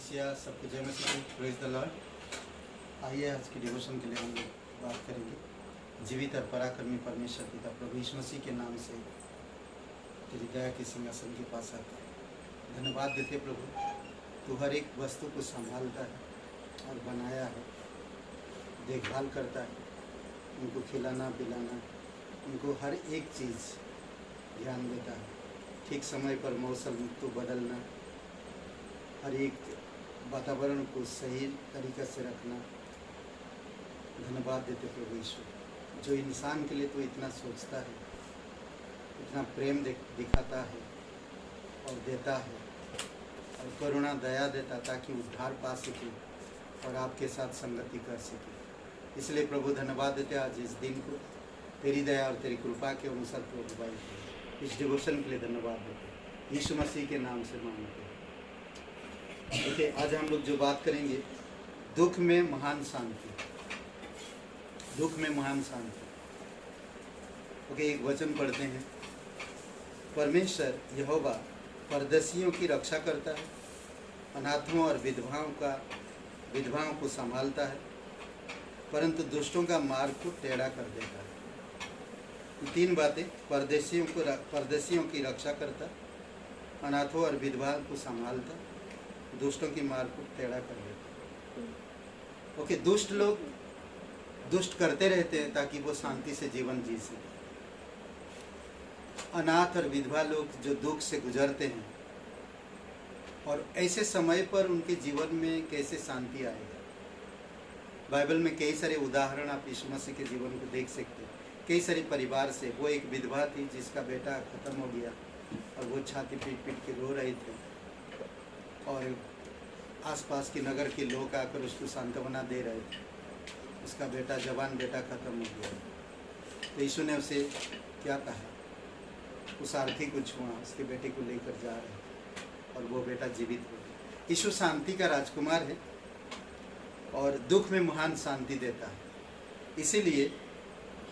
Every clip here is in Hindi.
कलीसिया सबको जय मसीह, प्रेज द लॉर्ड। आइए आज की डिवोशन के लिए हम लोग बात करेंगे। जीवित और पराक्रमी परमेश्वर पिता प्रभु यीशु मसीह के नाम से तेरी दया के सिंहासन के पास आता है। धन्यवाद देते प्रभु, तू हर एक वस्तु को संभालता है और बनाया है, देखभाल करता है, उनको खिलाना पिलाना, उनको हर एक चीज़ ध्यान देता है। ठीक समय पर मौसम को बदलना, हर एक वातावरण को सही तरीक़े से रखना। धन्यवाद देते प्रभु यीशु, जो इंसान के लिए तो इतना सोचता है, इतना प्रेम दिखाता है और देता है और करुणा दया देता ताकि उद्धार पा सके और आपके साथ संगति कर सके। इसलिए प्रभु धन्यवाद देते आज इस दिन को तेरी दया और तेरी कृपा के अनुसार प्रभु भाई इस डिवोशन के लिए धन्यवाद देते यीशु मसीह के नाम से मांगते हैं। देखिए आज हम लोग जो बात करेंगे, दुख में महान शांति। दुख में महान शांति। ओके, एक वचन पढ़ते हैं। परमेश्वर यहोवा परदेशियों की रक्षा करता है, अनाथों और विधवाओं को संभालता है, परंतु दुष्टों का मार्ग को टेढ़ा कर देता है। तीन बातें, परदेशियों की रक्षा करता, अनाथों और विधवाओं को संभालता, दुष्टों की मार्ग को टेढ़ा कर देता। ओके, दुष्ट लोग दुष्ट करते रहते हैं ताकि वो शांति से जीवन जी सके। अनाथ और विधवा लोग जो दुख से गुजरते हैं और ऐसे समय पर उनके जीवन में कैसे शांति आएगा। बाइबल में कई सारे उदाहरण आप यीशु मसीह के जीवन को देख सकते हैं। कई सारे परिवार से, वो एक विधवा थी जिसका बेटा ख़त्म हो गया और वो छाती पीट पीट के रो रहे थे और आसपास के नगर के लोग आकर उसको सांत्वना दे रहे थे। उसका बेटा, जवान बेटा ख़त्म हो गया। तो यीशु ने उसे क्या कहा, उस आरती को छुआ, उसके बेटे को लेकर जा रहे थे और वो बेटा जीवित हो गया। यीशु शांति का राजकुमार है और दुख में महान शांति देता है। इसीलिए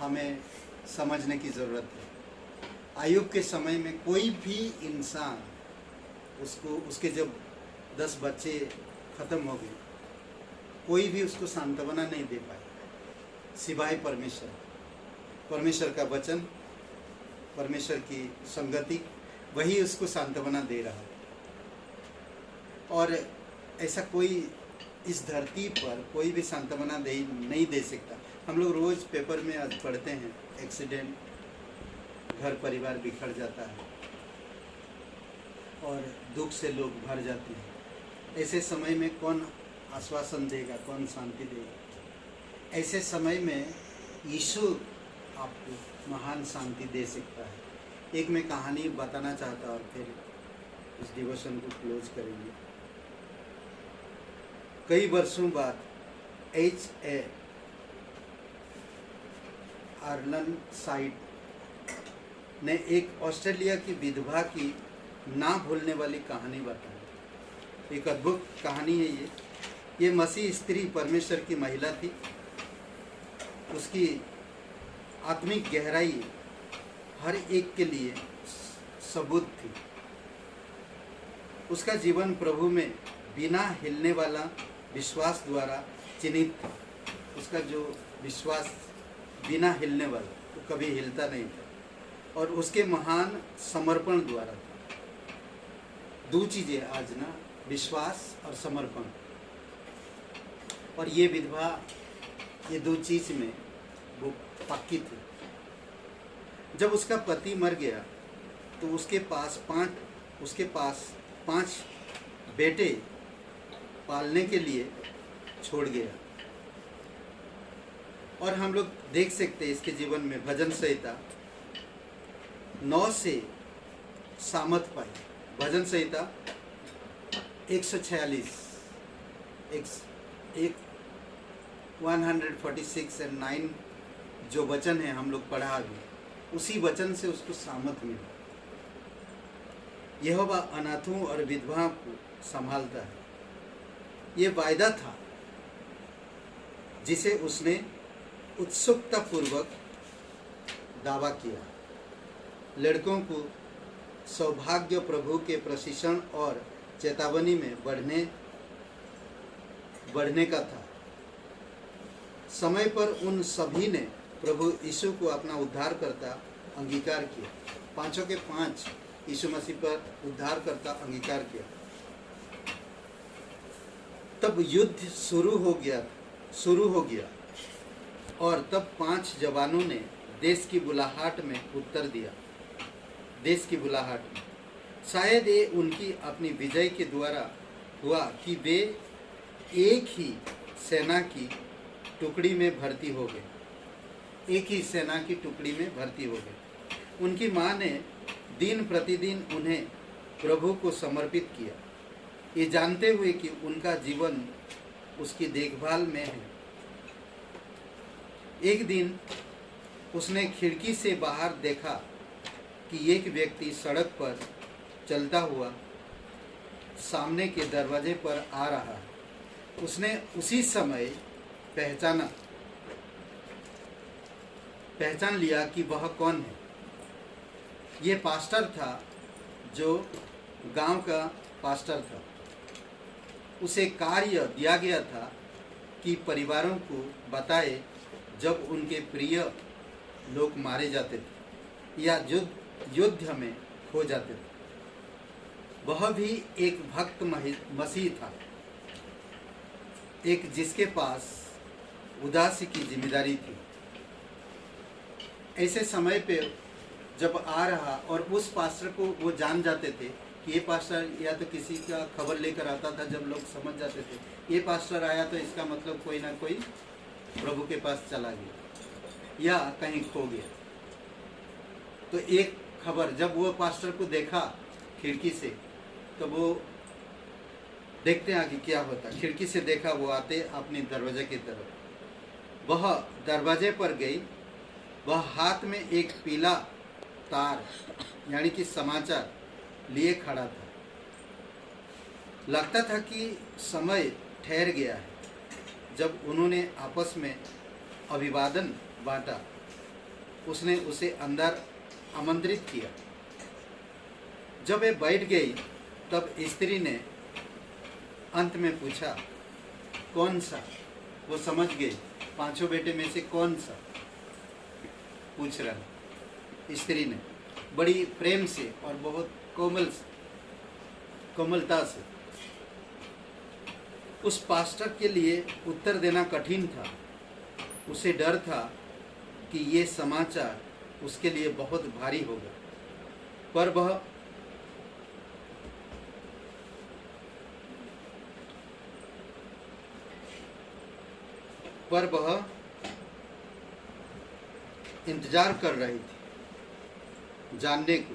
हमें समझने की ज़रूरत है। आयुब के समय में कोई भी इंसान उसके जब 10 बच्चे ख़त्म हो गए, कोई भी उसको सांत्वना नहीं दे पाया सिवाय परमेश्वर का वचन, परमेश्वर की संगति, वही उसको सांत्वना दे रहा है। और ऐसा कोई इस धरती पर कोई भी सांत्वना नहीं दे सकता। हम लोग रोज़ पेपर में आज पढ़ते हैं, एक्सीडेंट, घर परिवार बिखर जाता है और दुख से लोग भर जाते हैं। ऐसे समय में कौन आश्वासन देगा, कौन शांति देगा? ऐसे समय में यीशु आपको महान शांति दे सकता है। एक मैं कहानी बताना चाहता और फिर इस डिवोशन को क्लोज करेंगे। कई वर्षों बाद H.A. आर्नसाइड ने एक ऑस्ट्रेलिया की विधवा की ना भूलने वाली कहानी बताई। एक अद्भुत कहानी है ये मसीह स्त्री परमेश्वर की महिला थी। उसकी आत्मिक गहराई हर एक के लिए सबूत थी। उसका जीवन प्रभु में बिना हिलने वाला विश्वास द्वारा चिन्हित था। उसका जो विश्वास बिना हिलने वाला, वो कभी हिलता नहीं था और उसके महान समर्पण द्वारा था। दो चीज़ें आज ना, विश्वास और समर्पण। और ये विधवा ये दो चीज़ में वो पक्की थी। जब उसका पति मर गया तो उसके पास 5 बेटे पालने के लिए छोड़ गया। और हम लोग देख सकते हैं इसके जीवन में भजन संहिता 9 से सामत पाई। भजन संहिता 146 146 और 9 जो वचन है हम लोग पढ़ा अभी, उसी वचन से उसको सामत मिला। यहोवा अनाथों और विधवाओं को संभालता है। ये वायदा था जिसे उसने उत्सुकता पूर्वक दावा किया। लड़कों को सौभाग्य प्रभु के प्रशिक्षण और चेतावनी में बढ़ने बढ़ने का था। समय पर उन सभी ने प्रभु यीशु को अपना उद्धारकर्ता अंगीकार किया। पांचों के पांच यीशु मसीह पर उद्धारकर्ता अंगीकार किया। तब युद्ध शुरू हो गया और तब 5 जवानों ने देश की बुलाहट में उत्तर दिया। देश की बुलाहट में शायद ये उनकी अपनी विजय के द्वारा हुआ कि वे एक ही सेना की टुकड़ी में भर्ती हो गए। एक ही सेना की टुकड़ी में भर्ती हो गए। उनकी माँ ने दिन प्रतिदिन उन्हें प्रभु को समर्पित किया, ये जानते हुए कि उनका जीवन उसकी देखभाल में है। एक दिन उसने खिड़की से बाहर देखा कि एक व्यक्ति सड़क पर चलता हुआ सामने के दरवाजे पर आ रहा है। उसने उसी समय पहचान लिया कि वह कौन है। ये पास्टर था, जो गांव का पास्टर था। उसे कार्य दिया गया था कि परिवारों को बताए जब उनके प्रिय लोग मारे जाते थे या युद्ध में खो जाते थे। वह भी एक भक्त मसीह था, एक जिसके पास उदासी की जिम्मेदारी थी। ऐसे समय पे जब आ रहा और उस पास्टर को वो जान जाते थे कि ये पास्टर या तो किसी का खबर लेकर आता था, जब लोग समझ जाते थे ये पास्टर आया तो इसका मतलब कोई ना कोई प्रभु के पास चला गया या कहीं खो गया। तो एक खबर जब वो पास्टर को देखा खिड़की से, तो वो देखते हैं आगे क्या होता। खिड़की से देखा, वो आते अपने दरवाजे की तरफ। वह दरवाजे पर गई। वह हाथ में एक पीला तार यानी कि समाचार लिए खड़ा था। लगता था कि समय ठहर गया है। जब उन्होंने आपस में अभिवादन बांटा, उसने उसे अंदर आमंत्रित किया। जब वे बैठ गई, तब स्त्री ने अंत में पूछा, कौन सा? वो समझ गई 5 बेटे में से कौन सा पूछ रहा। स्त्री ने बड़ी प्रेम से और बहुत कोमलता से। उस पास्टर के लिए उत्तर देना कठिन था। उसे डर था कि ये समाचार उसके लिए बहुत भारी होगा, पर वह इंतजार कर रही थी जानने को।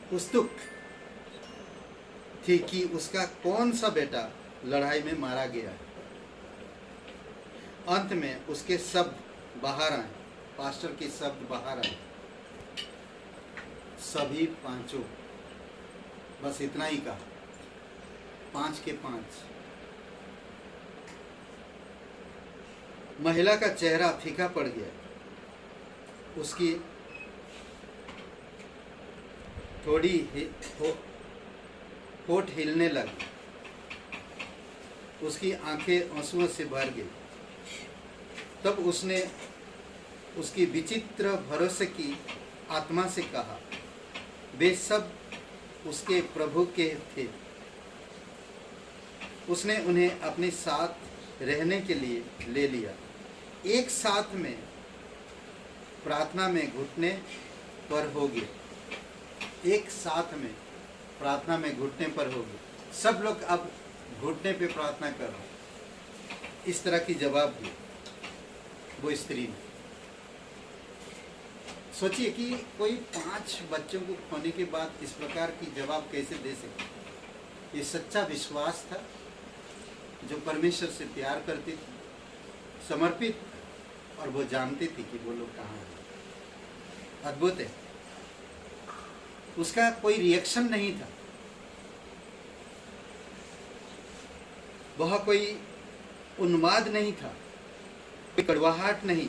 उत्सुक थी कि उसका कौन सा बेटा लड़ाई में मारा गया है। अंत में उसके शब्द बाहर आए, पास्टर के शब्द बाहर आए, सभी 5, बस इतना ही कहा, 5 के 5। महिला का चेहरा फीका पड़ गया। उसकी थोड़ी होठ हिलने लगी। उसकी आंखें आंसुओं से भर गई। तब उसने उसकी विचित्र भरोसे की आत्मा से कहा, वे सब उसके प्रभु के थे। उसने उन्हें अपने साथ रहने के लिए ले लिया। एक साथ में प्रार्थना में घुटने पर हो गए। एक साथ में प्रार्थना में घुटने पर हो गए। सब लोग अब घुटने पे प्रार्थना कर रहे हैं। इस तरह की जवाब दी वो स्त्री ने। सोचिए कि कोई 5 बच्चों को खोने के बाद इस प्रकार की जवाब कैसे दे सकते। ये सच्चा विश्वास था, जो परमेश्वर से प्यार करती थी, समर्पित, और वो जानती थी कि वो लोग कहाँ हैं। अद्भुत है। उसका कोई रिएक्शन नहीं था। वह कोई उन्माद नहीं था, कोई कड़वाहट नहीं,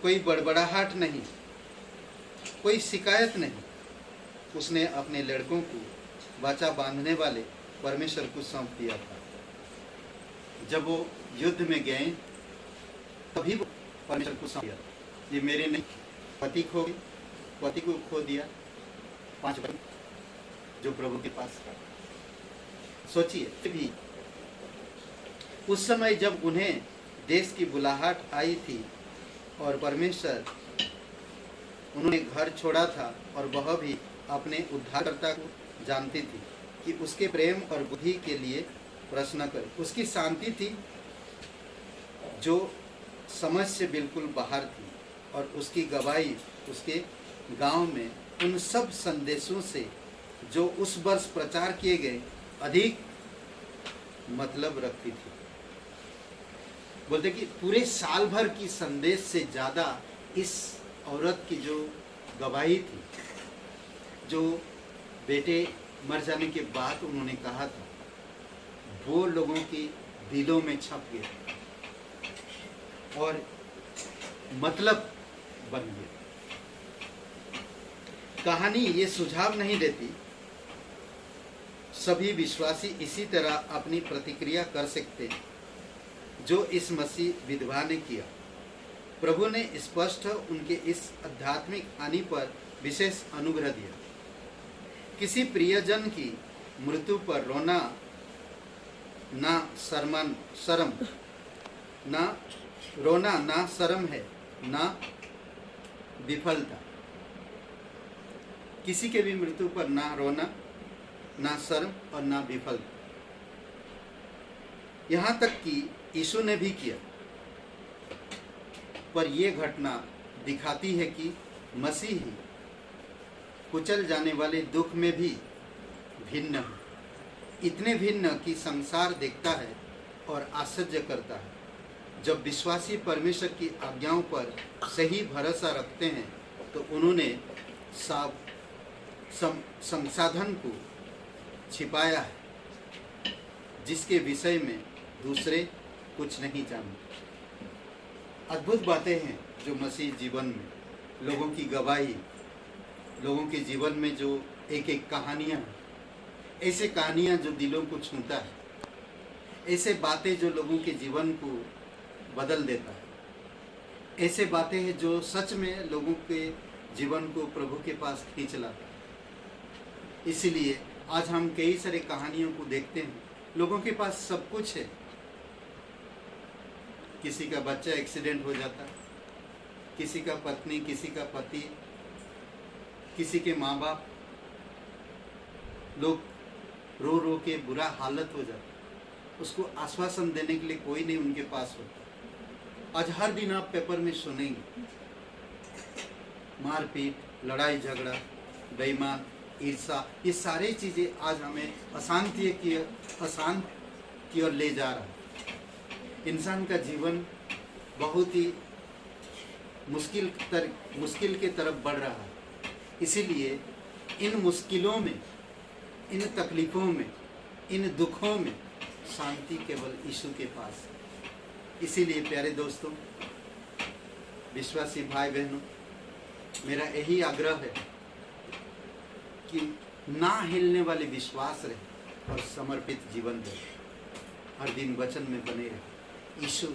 कोई बड़बड़ाहट नहीं, कोई शिकायत नहीं। उसने अपने लड़कों को वाचा बांधने वाले परमेश्वर को सौंप दिया था। जब वो युद्ध में गए तभी वो परमेश्वर को सौंप दिया, ये मेरे नहीं, पति को खो दिया, 5 बच्चे जो प्रभु के पास। सोचिए भी उस समय जब उन्हें देश की बुलाहट आई थी और परमेश्वर उन्होंने घर छोड़ा था, और वह भी अपने उद्धारकर्ता को जानती थी कि उसके प्रेम और बुद्धि के लिए प्रश्न कर। उसकी शांति थी जो समझ से बिल्कुल बाहर थी, और उसकी गवाही उसके गांव में उन सब संदेशों से जो उस वर्ष प्रचार किए गए अधिक मतलब रखती थी। बोलते कि पूरे साल भर की संदेश से ज़्यादा इस औरत की जो गवाही थी, जो बेटे मर जाने के बाद उन्होंने कहा था, वो लोगों के दिलों में छप गया और मतलब बन गया। कहानी ये सुझाव नहीं देती सभी विश्वासी इसी तरह अपनी प्रतिक्रिया कर सकते हैं जो इस मसीह विधवा ने किया। प्रभु ने स्पष्ट उनके इस आध्यात्मिक हानि पर विशेष अनुग्रह दिया। किसी प्रियजन की मृत्यु पर रोना ना शर्म है, ना विफलता। किसी के भी मृत्यु पर ना रोना, ना शर्म और ना विफलता। यहाँ तक कि यीशु ने भी किया। पर यह घटना दिखाती है कि मसीही कुचल जाने वाले दुख में भी भिन्न है, इतने भिन्न कि संसार देखता है और आश्चर्य करता है। जब विश्वासी परमेश्वर की आज्ञाओं पर सही भरोसा रखते हैं तो उन्होंने संसाधन को छिपाया है जिसके विषय में दूसरे कुछ नहीं जानते। अद्भुत बातें हैं जो मसीह जीवन में, लोगों की गवाही, लोगों के जीवन में जो एक एक कहानियाँ, ऐसे कहानियाँ जो दिलों को छूता है, ऐसे बातें जो लोगों के जीवन को बदल देता है, ऐसे बातें हैं जो सच में लोगों के जीवन को प्रभु के पास खींच लाता है। इसीलिए आज हम कई सारे कहानियों को देखते हैं, लोगों के पास सब कुछ है, किसी का बच्चा एक्सीडेंट हो जाता है, किसी का पत्नी, किसी का पति, किसी के माँ बाप, लोग रो रो के बुरा हालत हो जाता, उसको आश्वासन देने के लिए कोई नहीं उनके पास होता। आज हर दिन आप पेपर में सुनेंगे मारपीट, लड़ाई झगड़ा, बेईमान, ईर्षा, ये सारी चीज़ें आज हमें अशांति की ओर ले जा रहा है। इंसान का जीवन बहुत ही मुश्किल के तरफ बढ़ रहा है। इसीलिए इन मुश्किलों में, इन तकलीफ़ों में, इन दुखों में शांति केवल यीशु के पास है। इसीलिए प्यारे दोस्तों, विश्वासी भाई बहनों, मेरा यही आग्रह है कि ना हिलने वाले विश्वास रहे और समर्पित जीवन रहे, हर दिन वचन में बने रहे। यीशु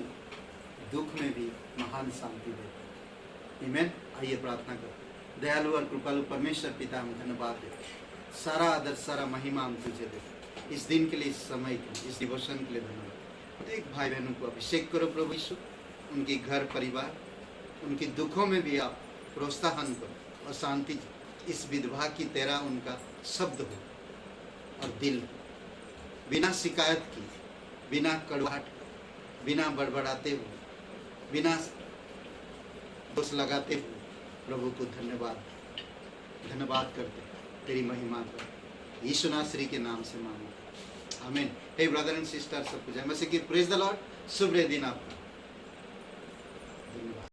दुख में भी महान शांति देता है। आमीन। आइए प्रार्थना करें। दयालु और कृपालु परमेश्वर पिता, हम धन्यवाद देते, सारा आदर, सारा महिमा हम तुझे देते। इस दिन के लिए, इस समय के लिए, इस डिवोशन के लिए धन्यवाद। एक भाई बहनों को अभिषेक करो प्रभु यीशु, उनके घर परिवार, उनके दुखों में भी आप प्रोत्साहन करो और शांति। इस विधवा की तेरा उनका शब्द हो और दिल, बिना शिकायत की, बिना कड़वाहट, बिना बड़बड़ाते हुए, बिना दोष लगाते हुए प्रभु को धन्यवाद करते, तेरी महिमा कर यीशु नासरी के नाम से मांगो, आमीन। हे ब्रदर एंड सिस्टर, सबको जय मसीह की। Praise the Lord. शुभ दिन आपका। धन्यवाद।